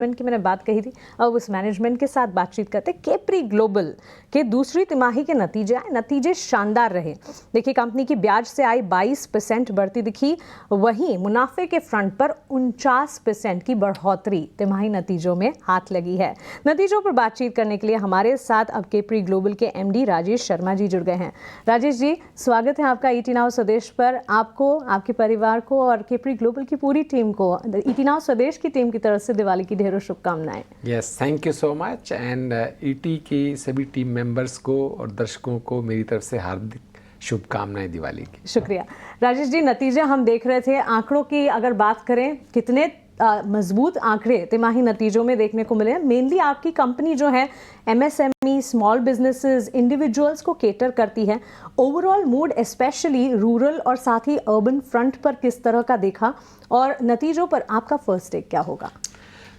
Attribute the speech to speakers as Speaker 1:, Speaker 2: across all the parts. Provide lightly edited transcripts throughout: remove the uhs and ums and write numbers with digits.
Speaker 1: की मैंने बात कही थी, अब उस मैनेजमेंट के साथ बातचीत करते। केप्री ग्लोबल के दूसरी तिमाही के नतीजे शानदार रहे। देखिए, कंपनी की ब्याज से आई 22% बढ़ती दिखी, वहीं मुनाफे के फ्रंट पर 49% की बढ़ोतरी तिमाही नतीजों में हाथ लगी है। नतीजों पर बातचीत करने के लिए हमारे साथ अब केप्री ग्लोबल के एमडी राजेश शर्मा जी जुड़ गए हैं। राजेश जी, स्वागत है आपका ईटी नाउ स्वदेश पर। आपको, आपके परिवार को और केप्री ग्लोबल की पूरी टीम को ईटी नाउ स्वदेश की टीम की तरफ से दिवाली की ढेरों शुभकामनाएं।
Speaker 2: Yes, thank you so much. And ET की सभी टीम मेंबर्स को और दर्शकों को मेरी तरफ से हार्दिक शुभकामनाएं दिवाली की।
Speaker 1: शुक्रिया। राजेश जी, नतीजे हम देख रहे थे, आंकड़ों की अगर बात करें, कितने मजबूत आंकड़े तिमाही नतीजों में देखने को मिले हैं। मेनली आपकी कंपनी जो है एमएसएमई, स्मॉल बिजनेसेस, इंडिविजुअल्स को केटर करती है। ओवरऑल मूड स्पेशली रूरल और साथ ही अर्बन फ्रंट पर किस तरह का देखा, और नतीजों पर आपका फर्स्ट टेक क्या होगा?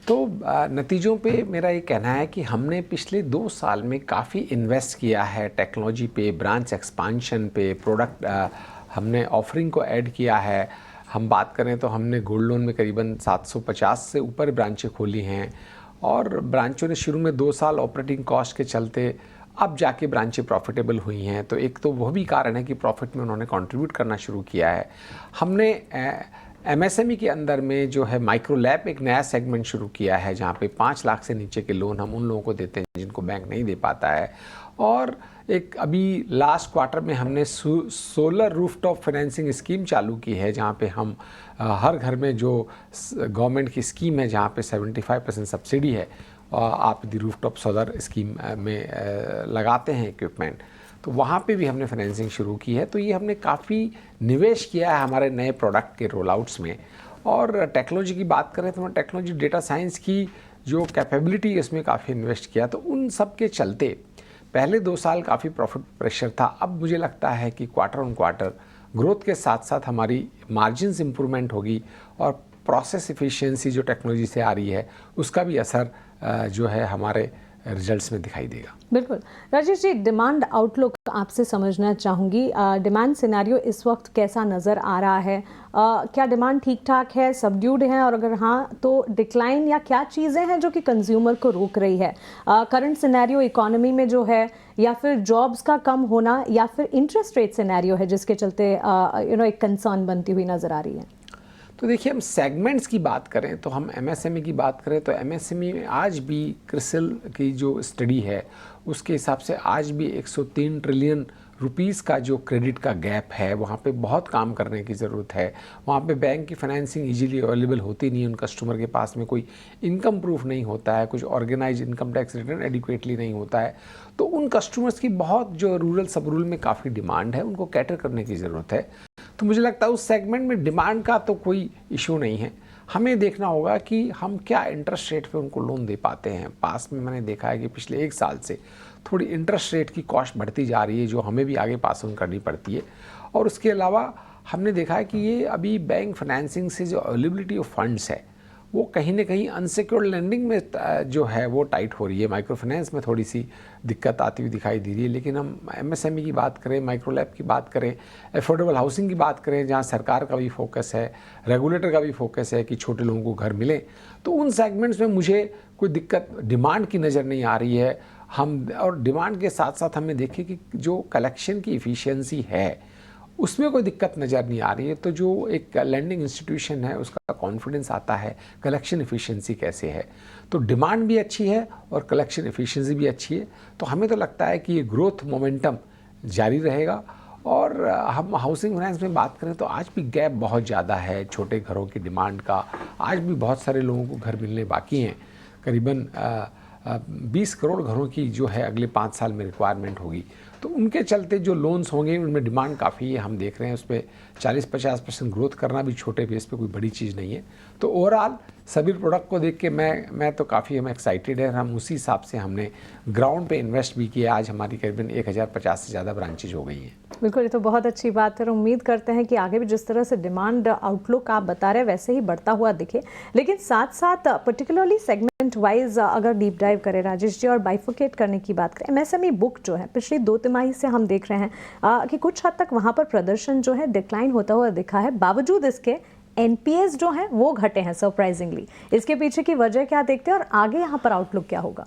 Speaker 2: तो नतीजों पे मेरा ये कहना है कि हमने पिछले 2 साल में काफ़ी इन्वेस्ट किया है टेक्नोलॉजी पे, ब्रांच एक्सपांशन पे, प्रोडक्ट हमने ऑफरिंग को ऐड किया है। हम बात करें तो हमने गोल्ड लोन में करीबन 750 से ऊपर ब्रांचें खोली हैं, और ब्रांचों ने शुरू में 2 साल ऑपरेटिंग कॉस्ट के चलते अब जाके ब्रांचें प्रॉफिटेबल हुई हैं। तो एक तो वह भी कारण है कि प्रॉफिट में उन्होंने कंट्रीब्यूट करना शुरू किया है। हमने एमएसएमई के अंदर में जो है माइक्रो लैब एक नया सेगमेंट शुरू किया है, जहाँ पे 5 लाख से नीचे के लोन हम उन लोगों को देते हैं जिनको बैंक नहीं दे पाता है। और एक अभी लास्ट क्वार्टर में हमने सोलर रूफटॉप फाइनेंसिंग स्कीम चालू की है, जहाँ पे हम हर घर में जो गवर्नमेंट की स्कीम है जहाँ पे 75% सब्सिडी है, आप दी रूफटॉप सोलर स्कीम में लगाते हैं इक्विपमेंट, तो वहाँ पे भी हमने फाइनेंसिंग शुरू की है। तो ये हमने काफ़ी निवेश किया है हमारे नए प्रोडक्ट के रोल आउट्स में। और टेक्नोलॉजी की बात करें तो टेक्नोलॉजी, डेटा साइंस की जो कैपेबिलिटी है इसमें काफ़ी इन्वेस्ट किया। तो उन सब के चलते पहले 2 साल काफ़ी प्रॉफिट प्रेशर था। अब मुझे लगता है कि क्वार्टर ऑन क्वार्टर ग्रोथ के साथ साथ हमारी मार्जिन्स इंप्रूवमेंट होगी, और प्रोसेस एफिशिएंसी जो टेक्नोलॉजी से आ रही है उसका भी असर जो है हमारे रिजल्ट्स में दिखाई देगा।
Speaker 1: बिल्कुल। राजेश जी, डिमांड आउटलुक आपसे समझना चाहूँगी। डिमांड सिनेरियो इस वक्त कैसा नज़र आ रहा है? क्या डिमांड ठीक ठाक है, सबड्यूड है, और अगर हाँ तो डिक्लाइन या क्या चीज़ें हैं जो कि कंज्यूमर को रोक रही है? करंट सिनेरियो इकोनॉमी में जो है, या फिर जॉब्स का कम होना, या फिर इंटरेस्ट रेट सिनेरियो है जिसके चलते एक कंसर्न बनती हुई नज़र आ रही है?
Speaker 2: तो देखिए, हम सेगमेंट्स की बात करें तो हम एमएसएमई की बात करें तो एमएसएमई में आज भी क्रिसिल की जो स्टडी है उसके हिसाब से आज भी 103 ट्रिलियन रुपीस का जो क्रेडिट का गैप है, वहाँ पे बहुत काम करने की ज़रूरत है। वहाँ पे बैंक की फाइनेंसिंग इजीली अवेलेबल होती नहीं है, उन कस्टमर के पास में कोई इनकम प्रूफ नहीं होता है, कुछ organize income tax return adequately नहीं होता है। तो उन कस्टमर्स की बहुत जो रूरल सब रूरल में काफ़ी डिमांड है, उनको कैटर करने की ज़रूरत है। तो मुझे लगता है उस सेगमेंट में डिमांड का तो कोई इशू नहीं है। हमें देखना होगा कि हम क्या इंटरेस्ट रेट पे उनको लोन दे पाते हैं। पास में मैंने देखा है कि पिछले 1 साल से थोड़ी इंटरेस्ट रेट की कॉस्ट बढ़ती जा रही है, जो हमें भी आगे पास ऑन करनी पड़ती है। और उसके अलावा हमने देखा है कि ये अभी बैंक फाइनेंसिंग से जो अवेलेबिलिटी ऑफ फंड्स है वो कहीं ना कहीं अनसिक्योर्ड लेंडिंग में जो है वो टाइट हो रही है। माइक्रो फाइनेंस में थोड़ी सी दिक्कत आती हुई दिखाई दे रही है। लेकिन हम एमएसएमई की बात करें, माइक्रो लैब की बात करें, अफोर्डेबल हाउसिंग की बात करें, जहाँ सरकार का भी फोकस है, रेगुलेटर का भी फोकस है कि छोटे लोगों को घर मिले, तो उन सेगमेंट्स में मुझे कोई दिक्कत डिमांड की नज़र नहीं आ रही है। हम और डिमांड के साथ साथ हमें देखें कि जो कलेक्शन की इफ़िशियंसी है उसमें कोई दिक्कत नज़र नहीं आ रही है। तो जो एक लैंडिंग इंस्टीट्यूशन है उसका कॉन्फिडेंस आता है कलेक्शन एफिशिएंसी कैसे है। तो डिमांड भी अच्छी है और कलेक्शन एफिशिएंसी भी अच्छी है। तो हमें तो लगता है कि ये ग्रोथ मोमेंटम जारी रहेगा। और हम हाउसिंग फाइनेंस में बात करें तो आज भी गैप बहुत ज़्यादा है छोटे घरों की डिमांड का। आज भी बहुत सारे लोगों को घर मिलने बाकी हैं। करीबन 20 करोड़ घरों की जो है अगले 5 साल में रिक्वायरमेंट होगी। तो उनके चलते जो लोन्स होंगे उनमें डिमांड काफ़ी है। हम देख रहे हैं उस पर 40-50% ग्रोथ करना भी छोटे बेस पे कोई बड़ी चीज़ नहीं है। तो ओवरऑल सभी प्रोडक्ट को देख के मैं तो काफ़ी हम एक्साइटेड है। हम उसी हिसाब से हमने ग्राउंड पे इन्वेस्ट भी किया। आज हमारी करीबन 1050 से ज़्यादा ब्रांचेज हो गई हैं।
Speaker 1: बिल्कुल, ये तो बहुत अच्छी बात है। उम्मीद करते हैं कि आगे भी जिस तरह से डिमांड आउटलुक आप बता रहे हैं वैसे ही बढ़ता हुआ दिखे। लेकिन साथ साथ पर्टिकुलरली सेगमेंट वाइज अगर डीप डाइव करें राजेश जी और बाइफोकेट करने की बात करें, एमएसएमई बुक जो है पिछली 2 तिमाही से हम देख रहे हैं कि कुछ हद तक वहाँ पर प्रदर्शन जो है डिक्लाइन होता हुआ दिखा है। बावजूद इसके एनपीएस जो हैं वो घटे हैं सरप्राइजिंगली, इसके पीछे की वजह क्या देखते हैं और आगे यहाँ पर आउटलुक क्या होगा?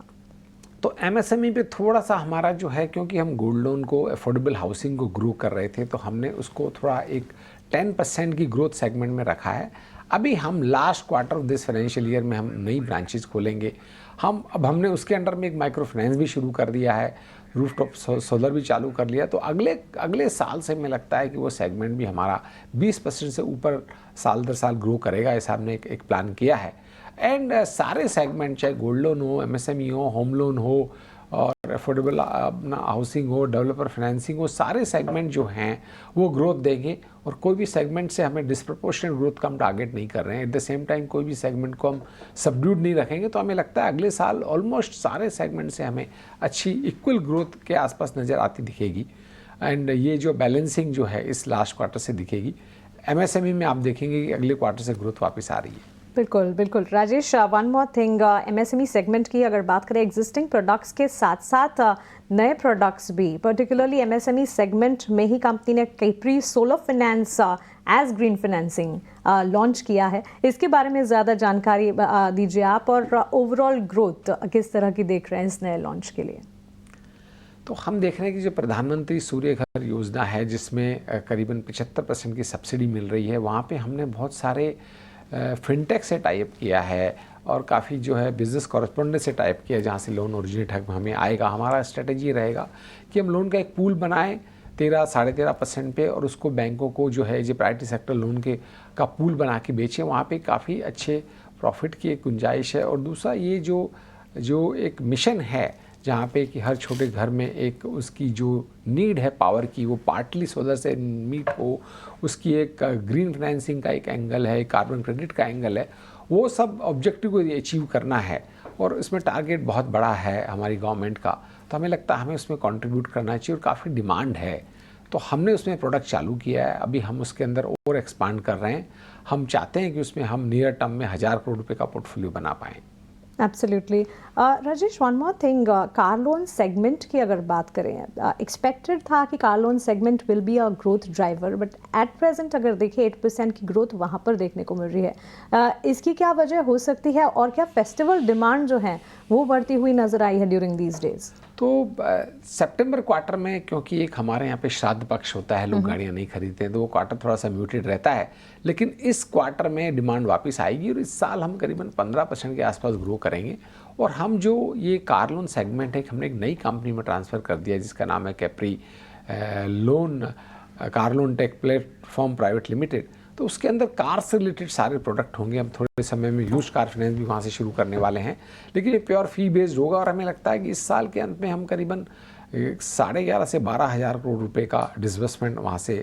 Speaker 2: तो एमएसएमई पे थोड़ा सा हमारा जो है, क्योंकि हम गोल्ड लोन को, अफोर्डेबल हाउसिंग को ग्रो कर रहे थे, तो हमने उसको थोड़ा एक 10% की ग्रोथ सेगमेंट में रखा है। अभी हम last quarter of this financial year में हम नई ब्रांचेस खोलेंगे। अब हमने उसके अंडर में एक माइक्रो फाइनेंस भी शुरू कर दिया है, रूफटॉप सोलर भी चालू कर लिया। तो अगले साल से हमें लगता है कि वो सेगमेंट भी हमारा 20% से ऊपर साल दर साल ग्रो करेगा, ऐसा हमने एक प्लान किया है। एंड सारे सेगमेंट, चाहे गोल्ड लोन हो, एमएसएमई हो, होम लोन हो और अफोर्डेबल अपना हाउसिंग हो, डेवलपर फाइनेंसिंग हो, सारे सेगमेंट जो हैं वो ग्रोथ देंगे। और कोई भी सेगमेंट से हमें डिस्प्रपोर्शनेट ग्रोथ का हम टारगेट नहीं कर रहे हैं। एट द सेम टाइम कोई भी सेगमेंट को हम सबड्यूड नहीं रखेंगे। तो हमें लगता है अगले साल ऑलमोस्ट सारे सेगमेंट से हमें अच्छी इक्वल ग्रोथ के आसपास नज़र आती दिखेगी। एंड ये जो बैलेंसिंग जो है इस लास्ट क्वार्टर से दिखेगी। एमएसएमई में आप देखेंगे कि अगले क्वार्टर से ग्रोथ वापस आ रही है।
Speaker 1: बिल्कुल बिल्कुल। Rajesh, one more thing, MSME segment की अगर बात करें, एग्जिस्टिंग प्रोडक्ट्स के साथ साथ नए प्रोडक्ट्स भी, पर्टिकुलरली एमएसएमई सेगमेंट में ही कंपनी ने Capri solar finance as green financing launch किया है। इसके बारे में ज़्यादा जानकारी दीजिए आप, और ओवरऑल ग्रोथ किस तरह की देख रहे हैं इस नए लॉन्च के लिए?
Speaker 2: तो हम देख रहे हैं कि जो प्रधानमंत्री सूर्य घर योजना है, जिसमें करीबन 75% की सब्सिडी मिल रही है, वहाँ पे हमने बहुत सारे फिनटेक से टाइप किया है और काफ़ी जो है बिज़नेस कॉरेस्पॉन्डेंट से टाइप किया है, जहाँ से लोन ओरिजिनेट हमें आएगा। हमारा स्ट्रेटजी रहेगा कि हम लोन का एक पूल बनाएं 13-13.5% पे, और उसको बैंकों को जो है जो प्राइवेट सेक्टर लोन के का पूल बना के बेचें। वहाँ पे काफ़ी अच्छे प्रॉफिट की एक गुंजाइश है। और दूसरा ये जो एक मिशन है, जहाँ पे कि हर छोटे घर में एक उसकी जो नीड है पावर की, वो पार्टली सोलर से मीट हो, उसकी एक ग्रीन फाइनेंसिंग का एक एंगल है, कार्बन क्रेडिट का एंगल है, वो सब ऑब्जेक्टिव को अचीव करना है। और इसमें टारगेट बहुत बड़ा है हमारी गवर्नमेंट का, तो हमें लगता है हमें उसमें कंट्रीब्यूट करना चाहिए। और काफ़ी डिमांड है, तो हमने उसमें प्रोडक्ट चालू किया है। अभी हम उसके अंदर और एक्सपांड कर रहे हैं। हम चाहते हैं कि उसमें हम नियर टर्म में 1000 करोड़ रुपये का पोर्टफोलियो बना पाएँ।
Speaker 1: Absolutely. Rajesh, one more thing, car loan segment की अगर बात करें, एक्सपेक्टेड था कि car loan segment will be a growth driver, but at present अगर देखें 8% की ग्रोथ वहाँ पर देखने को मिल रही है। इसकी क्या वजह हो सकती है, और क्या फेस्टिवल डिमांड जो है वो बढ़ती हुई नजर आई है ड्यूरिंग दीज डेज?
Speaker 2: तो सितंबर क्वार्टर में, क्योंकि एक हमारे यहाँ पे श्राद्ध पक्ष होता है, लोग गाड़ियाँ नहीं खरीदते हैं, तो वो क्वार्टर थोड़ा सा म्यूटेड रहता है। लेकिन इस क्वार्टर में डिमांड वापस आएगी और इस साल हम करीबन 15% के आसपास ग्रो करेंगे। और हम जो ये कार लोन सेगमेंट है, हमने एक नई कंपनी में ट्रांसफ़र कर दिया जिसका नाम है Capri car loan take platform private limited. तो उसके अंदर कार से रिलेटेड सारे प्रोडक्ट होंगे। हम थोड़े समय में यूज्ड कार फाइनेंस भी वहाँ से शुरू करने वाले हैं, लेकिन ये प्योर फी बेस्ड होगा। और हमें लगता है कि इस साल के अंत में हम करीबन 11,500 से 12,000 करोड़ रुपए का डिसबर्समेंट वहाँ से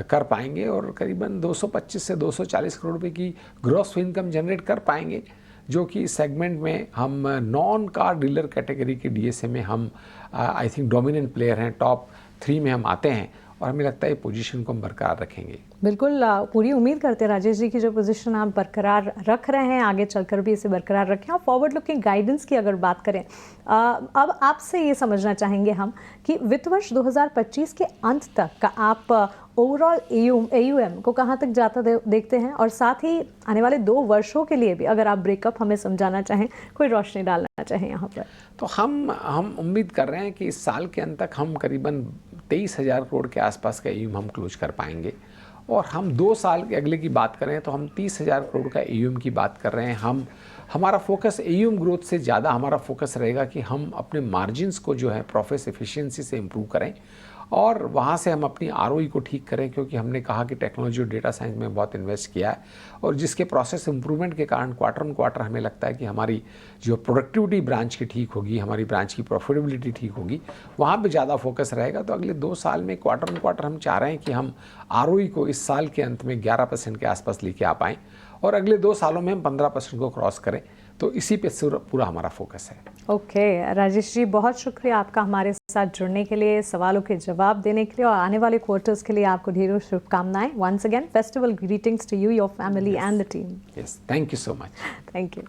Speaker 2: कर पाएंगे, और करीबन 225 से 240 करोड़ रुपए की ग्रॉस इनकम जनरेट कर पाएंगे, जो कि इस सेगमेंट में हम नॉन कार डीलर कैटेगरी के डीएसए में हम आई थिंक डोमिनेंट प्लेयर हैं, टॉप 3 में हम आते हैं। और हमें लगता है पोजीशन को हम बरकरार रखेंगे।
Speaker 1: बिल्कुल, पूरी उम्मीद करते हैं राजेश जी की जो पोजीशन आप बरकरार रख रहे हैं, आगे चलकर भी इसे बरकरार रखें। और फॉरवर्ड लुकिंग गाइडेंस की अगर बात करें, अब आपसे ये समझना चाहेंगे हम कि वित्त वर्ष 2025 के अंत तक का आप ओवरऑल AUM को कहाँ तक जाता देखते हैं, और साथ ही आने वाले 2 वर्षों के लिए भी अगर आप ब्रेकअप हमें समझाना चाहें, कोई रोशनी डालना चाहें यहाँ पर।
Speaker 2: तो हम उम्मीद कर रहे हैं कि इस साल के अंत तक हम करीबन 23,000 करोड़ के आसपास का AUM हम क्लोज कर पाएंगे। और हम 2 साल के अगले की बात करें तो हम 30,000 करोड़ का AUM की बात कर रहे हैं। हमारा फोकस AUM ग्रोथ से ज़्यादा हमारा फोकस रहेगा कि हम अपने मार्जिन्स को जो है प्रॉफिट एफिशिएंसी से इम्प्रूव करें, और वहाँ से हम अपनी ROE को ठीक करें, क्योंकि हमने कहा कि टेक्नोलॉजी और डेटा साइंस में बहुत इन्वेस्ट किया है, और जिसके प्रोसेस इंप्रूवमेंट के कारण क्वार्टर ऑन क्वार्टर हमें लगता है कि हमारी जो प्रोडक्टिविटी ब्रांच की ठीक होगी, हमारी ब्रांच की प्रॉफिटेबिलिटी ठीक होगी, वहाँ पे ज़्यादा फोकस रहेगा। तो अगले 2 साल में क्वार्टर ऑन क्वार्टर हम चाह रहे हैं कि हम ROE को इस साल के अंत में 11% के आसपास लेके आ पाएँ, और अगले 2 सालों में हम 15% को क्रॉस करें। तो इसी पे पूरा हमारा फोकस है।
Speaker 1: ओके, राजेश जी, बहुत शुक्रिया आपका हमारे साथ जुड़ने के लिए, सवालों के जवाब देने के लिए, और आने वाले क्वार्टर्स के लिए आपको ढेरों शुभकामनाएं। Once again festival greetings to you, your family and the team.
Speaker 2: Yes, thank you so much.
Speaker 1: Thank you.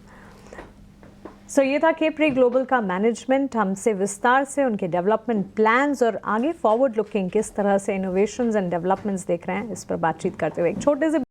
Speaker 1: So ये था कैप्री ग्लोबल का मैनेजमेंट, हमसे विस्तार से उनके डेवलपमेंट प्लान्स और आगे फॉरवर्ड लुकिंग किस तरह से इनोवेशंस एंड डेवलपमेंट्स देख रहे हैं, इस पर बातचीत करते हुए एक छोटे से